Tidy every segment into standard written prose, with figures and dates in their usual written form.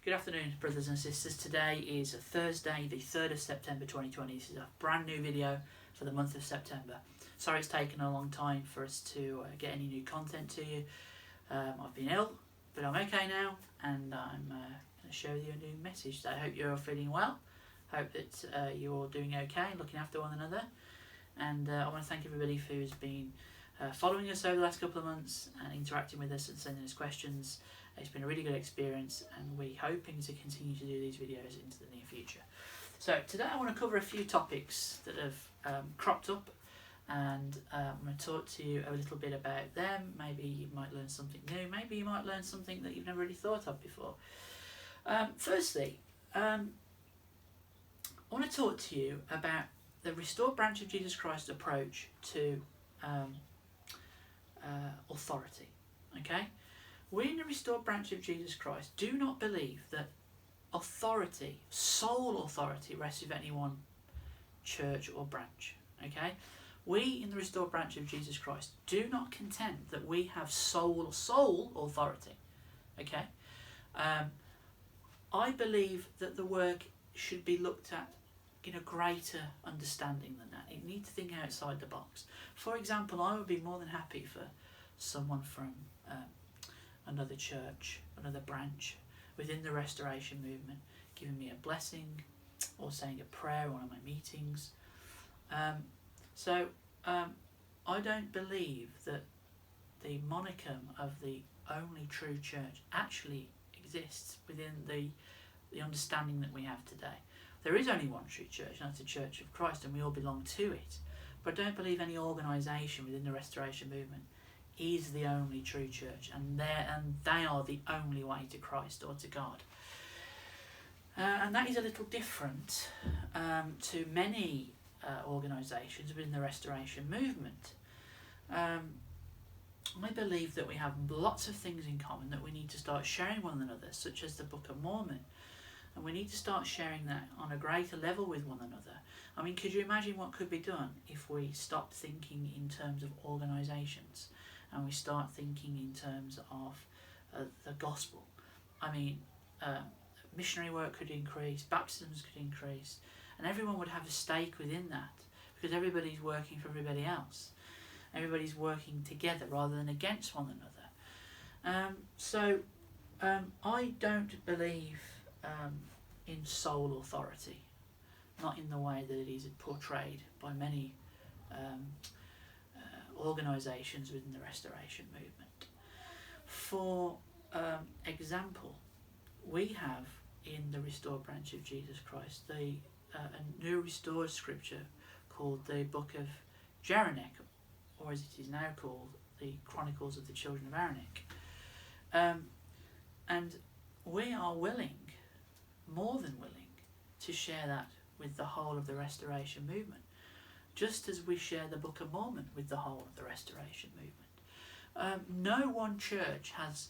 Good afternoon, brothers and sisters. Today is Thursday, the 3rd of September 2020. This is a brand new video for the month of September. Sorry it's taken a long time for us to get any new content to you. I've been ill, but I'm okay now, and I'm going to show you a new message. So I hope you're all feeling well. Hope that you're all doing okay and looking after one another. And I want to thank everybody who's been following us over the last couple of months and interacting with us and sending us questions. It's been a really good experience, and we're hoping to continue to do these videos into the near future. So today I want to cover a few topics that have cropped up, and I'm going to talk to you a little bit about them. Maybe you might learn something new, maybe you might learn something that you've never really thought of before. Firstly, I want to talk to you about the Restored Branch of Jesus Christ approach to authority. Okay? We in the Restored Branch of Jesus Christ do not believe that authority, sole authority, rests with any one church or branch. Okay? We in the Restored Branch of Jesus Christ do not contend that we have sole authority. Okay? I believe that the work should be looked at in a greater understanding than that. You need to think outside the box. For example, I would be more than happy for someone from another church, another branch within the Restoration movement giving me a blessing or saying a prayer at one of my meetings. I don't believe that the monicum of the only true church actually exists within the understanding that we have today. There is only one true church, and that's the Church of Christ, and we all belong to it. But I don't believe any organisation within the Restoration movement is the only true church, and they are the only way to Christ or to God. And that is a little different to many organisations within the Restoration movement. I believe that we have lots of things in common that we need to start sharing one another, such as the Book of Mormon. And we need to start sharing that on a greater level with one another. I mean, could you imagine what could be done if we stopped thinking in terms of organisations and we start thinking in terms of the gospel? I mean, missionary work could increase, baptisms could increase, and everyone would have a stake within that because everybody's working for everybody else. Everybody's working together rather than against one another. I don't believe in sole authority, not in the way that it is portrayed by many organisations within the Restoration movement. For example, we have in the Restored Branch of Jesus Christ a new restored scripture called the Book of Jeraneck, or as it is now called, the Chronicles of the Children of Jeraneck. And we are willing, more than willing, to share that with the whole of the Restoration movement, just as we share the Book of Mormon with the whole of the Restoration movement. No one church has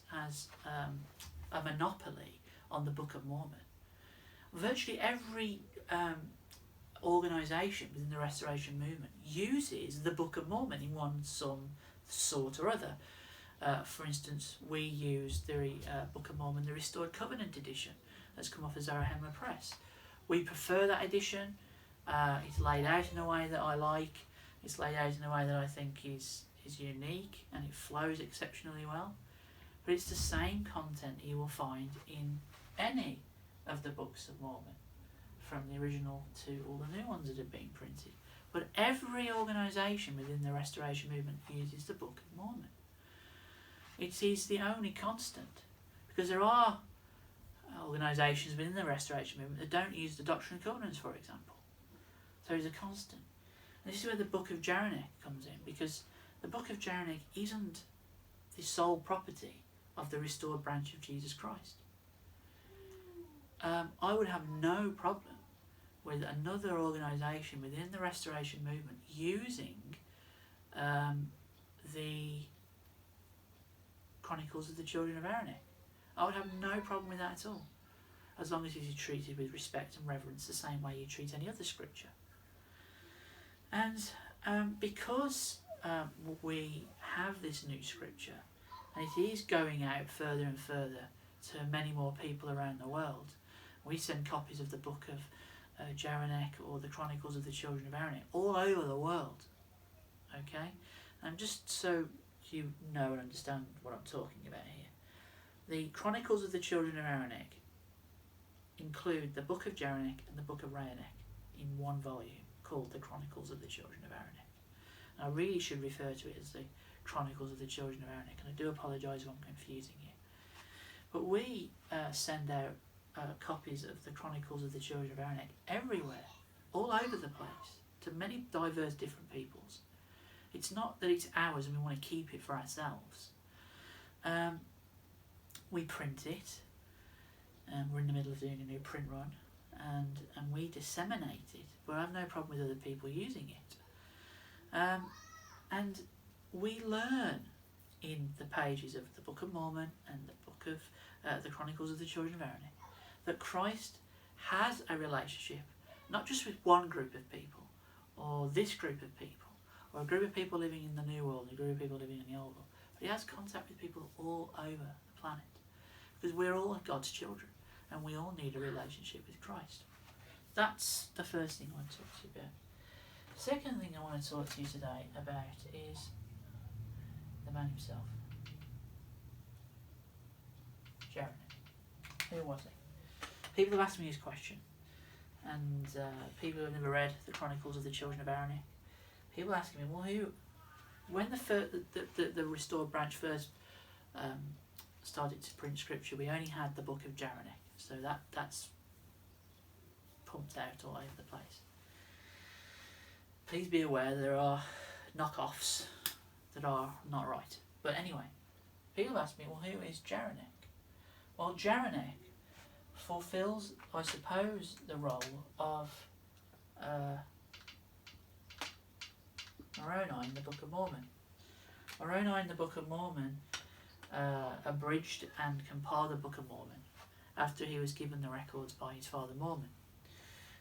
a monopoly on the Book of Mormon. Virtually every organisation within the Restoration movement uses the Book of Mormon in some sort or other. For instance, we use the Book of Mormon, the Restored Covenant edition, that's come off of Jeraneck Press. We prefer that edition. It's laid out in a way that I like. It's laid out in a way that I think is unique, and it flows exceptionally well. But it's the same content you will find in any of the Books of Mormon, from the original to all the new ones that have been printed. But every organisation within the Restoration movement uses the Book of Mormon. It is the only constant, because there are organisations within the Restoration movement that don't use the Doctrine and Covenants, for example. So it's a constant. And this is where the Book of Jeraneck comes in, because the Book of Jeraneck isn't the sole property of the Restored Branch of Jesus Christ. I would have no problem with another organisation within the Restoration movement using the Chronicles of the Children of Jeraneck. I would have no problem with that at all, as long as it is treated with respect and reverence the same way you treat any other scripture. And because we have this new scripture, and it is going out further and further to many more people around the world. We send copies of the book of Jeraneck or the Chronicles of the Children of Jeraneck all over the world. Okay? And just so you know and understand what I'm talking about here, the Chronicles of the Children of Jeraneck include the book of Jeraneck and the book of Jeraneck in one volume called the Chronicles of the Children of Jeraneck. And I really should refer to it as the Chronicles of the Children of Jeraneck, and I do apologise if I'm confusing you. But we send out copies of the Chronicles of the Children of Jeraneck everywhere, all over the place, to many diverse different peoples. It's not that it's ours and we want to keep it for ourselves. We print it, we're in the middle of doing a new print run, and we disseminate it, but I have no problem with other people using it. And we learn in the pages of the Book of Mormon and the book of the Chronicles of the Children of Jeraneck that Christ has a relationship, not just with one group of people, or this group of people, or a group of people living in the New World, a group of people living in the Old World, but he has contact with people all over the planet, because we're all God's children, and we all need a relationship with Christ. That's the first thing I want to talk to you about. The second thing I want to talk to you today about is the man himself, Jeraneck. Who was he? People have asked me this question, and people who have never read the Chronicles of the Children of Jeraneck, people asking me, well, who? When the Restored Branch first started to print scripture, we only had the book of Jeraneck, so that's pumped out all over the place. Please be aware there are knockoffs that are not right. But anyway, people ask me, well, who is Jeraneck? Well, Jeraneck fulfills, I suppose, the role of Moroni in the Book of Mormon. Moroni in the Book of Mormon abridged and compiled the Book of Mormon after he was given the records by his father Mormon.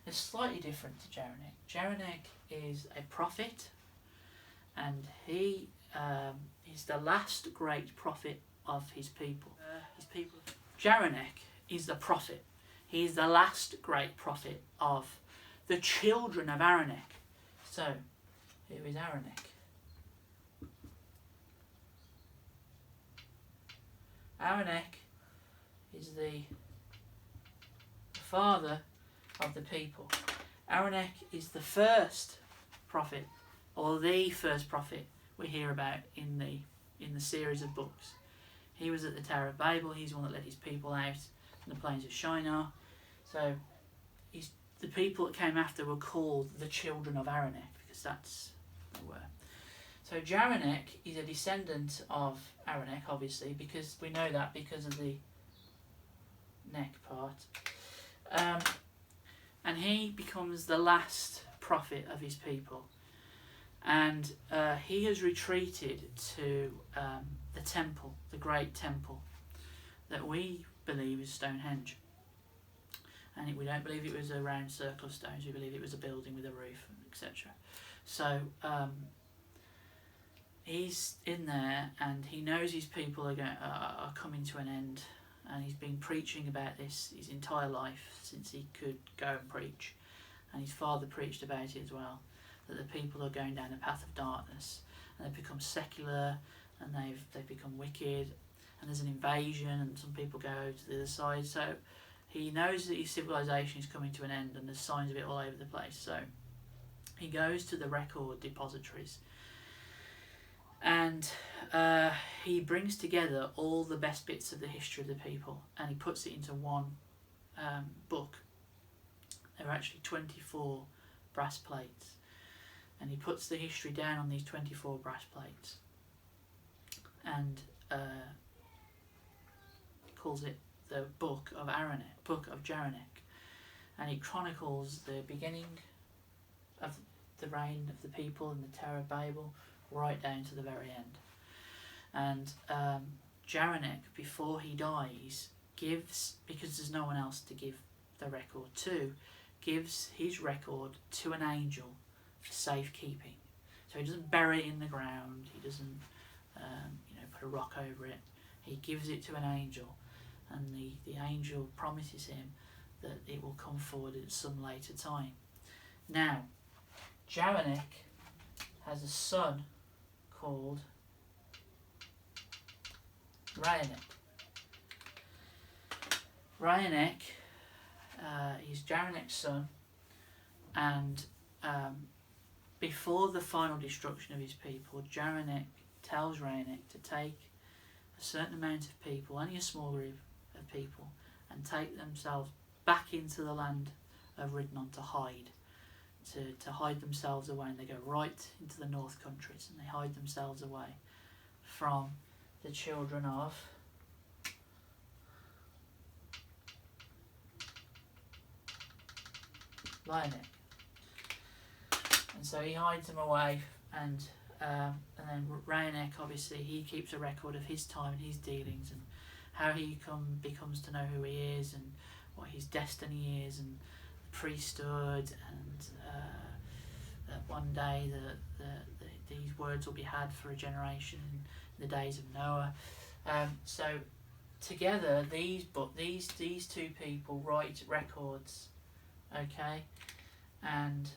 It's slightly different to Jeraneck. Jeraneck is a prophet, and he is the last great prophet of his people. Jeraneck is the prophet. He is the last great prophet of the children of Jeraneck. So, who is Jeraneck? Jeraneck is the father of the people. Jeraneck is the first prophet, or the first prophet we hear about in the series of books. He was at the Tower of Babel. He's the one that led his people out from the plains of Shinar. So the people that came after were called the children of Jeraneck, because that's what they were. So Jeraneck is a descendant of Jeraneck, obviously, because we know that because of the neck part. And he becomes the last prophet of his people. And he has retreated to the temple, the great temple, that we believe is Stonehenge. And we don't believe it was a round circle of stones, we believe it was a building with a roof, etc. So he's in there, and he knows his people are coming to an end, and he's been preaching about this his entire life since he could go and preach. And his father preached about it as well, that the people are going down a path of darkness, and they've become secular, and they've become wicked, and there's an invasion, and some people go to the other side. So he knows that his civilization is coming to an end, and there's signs of it all over the place. So he goes to the record depositories, and he brings together all the best bits of the history of the people, and he puts it into one book. There are actually 24 brass plates, and he puts the history down on these 24 brass plates, and calls it the Book of Jeraneck, and it chronicles the beginning of the reign of the people in the Tower of Babel right down to the very end. And Jeraneck, before he dies, gives, because there's no one else to give the record to, gives his record to an angel for safekeeping. So he doesn't bury it in the ground, he doesn't put a rock over it. He gives it to an angel, and the angel promises him that it will come forward at some later time. Now, Jeraneck has a son called Jeraneck. Jeraneck is Jeraneck's son, and before the final destruction of his people, Jeraneck tells Jeraneck to take a certain amount of people, only a small group of people, and take themselves back into the land of Ridnon to hide. To hide themselves away, and they go right into the north countries, and they hide themselves away from the children of Jeraneck. And so he hides them away, and then Jeraneck, obviously, he keeps a record of his time and his dealings, and how he becomes to know who he is, and what his destiny is, and the priesthood, and that one day these words will be had for a generation in the days of Noah. So together, these two people write records, okay, and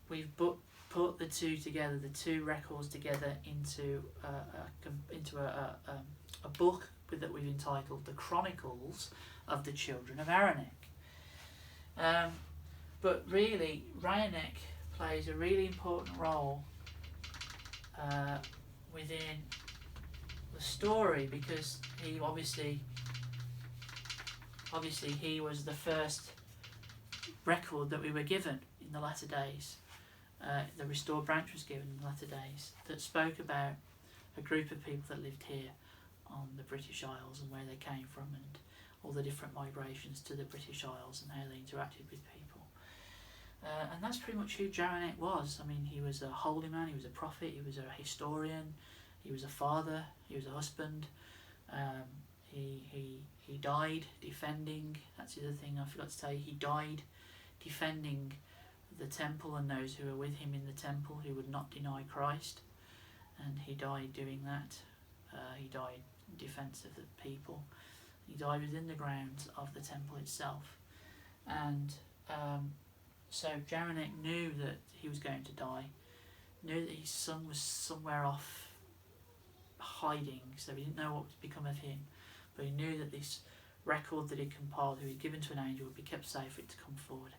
we've put the two records together into a book that we've entitled The Chronicles of the Children of Jeraneck. But really, Jeraneck plays a really important role within the story, because he obviously he was the first record that we were given in the latter days. The restored branch was given in the latter days, that spoke about a group of people that lived here on the British Isles, and where they came from, and all the different migrations to the British Isles, and how they interacted with people. And that's pretty much who Jeraneck was. I mean, he was a holy man, he was a prophet, he was a historian, he was a father, he was a husband. He died defending, that's the other thing I forgot to tell you, he died defending the temple and those who were with him in the temple, who would not deny Christ. And he died doing that. He died in defence of the people. He died within the grounds of the temple itself. And so Jeraneck knew that he was going to die, knew that his son was somewhere off hiding, so he didn't know what would become of him, but he knew that this record that he compiled, who he'd given to an angel, would be kept safe for it to come forward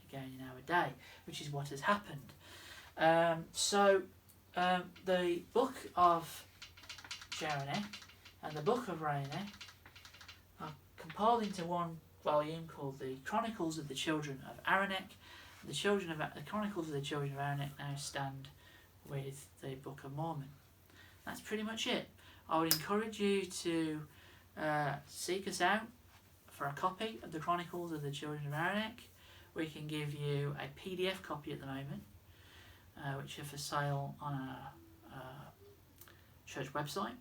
again in our day, which is what has happened. The book of Jeraneck and the book of Jeraneck are compiled into one volume called the Chronicles of the Children of Jeraneck. The Chronicles of the Children of Jeraneck now stand with the Book of Mormon. That's pretty much it. I would encourage you to seek us out for a copy of the Chronicles of the Children of Jeraneck. We can give you a PDF copy at the moment, which are for sale on our church website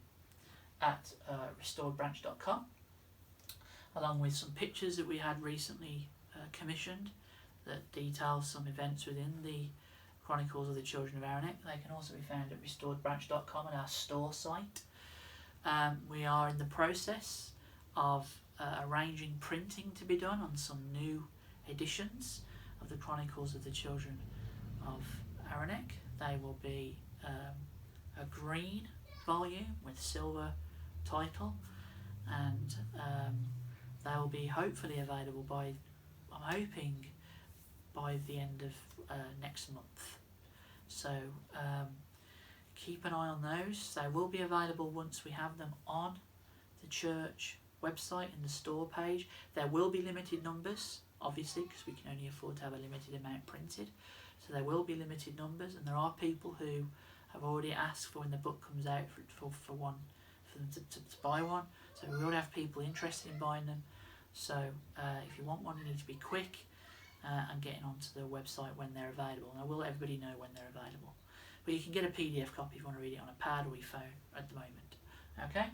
at restoredbranch.com, along with some pictures that we had recently commissioned that detail some events within the Chronicles of the Children of Jeraneck. They can also be found at restoredbranch.com at our store site. We are in the process of arranging printing to be done on some new editions of the Chronicles of the Children of Jeraneck. They will be a green volume with silver title, and they will be hopefully available by the end of next month. So keep an eye on those. They will be available once we have them on the church website in the store page. There will be limited numbers, obviously, because we can only afford to have a limited amount printed. So there will be limited numbers, and there are people who have already asked for, when the book comes out, for them to buy one. So we already have people interested in buying them. So if you want one, you need to be quick and getting onto the website when they're available. And I will let everybody know when they're available. But you can get a PDF copy if you want to read it on a pad or your phone at the moment. Okay,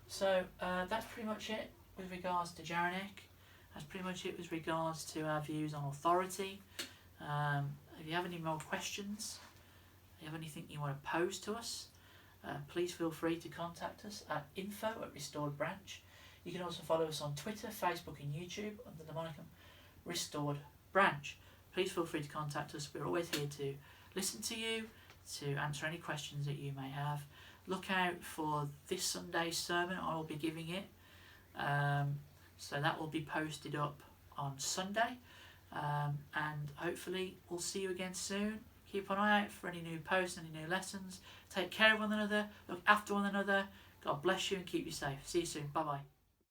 so that's pretty much it with regards to Jeraneck. That's pretty much it with regards to our views on authority. If you have any more questions, if you have anything you want to pose to us, please feel free to contact us at info@restoredbranch. You can also follow us on Twitter, Facebook and YouTube under the moniker Restored Branch. Please feel free to contact us. We're always here to listen to you, to answer any questions that you may have. Look out for this Sunday's sermon. I will be giving it. So that will be posted up on Sunday. And hopefully we'll see you again soon. Keep an eye out for any new posts, any new lessons. Take care of one another. Look after one another. God bless you and keep you safe. See you soon. Bye-bye.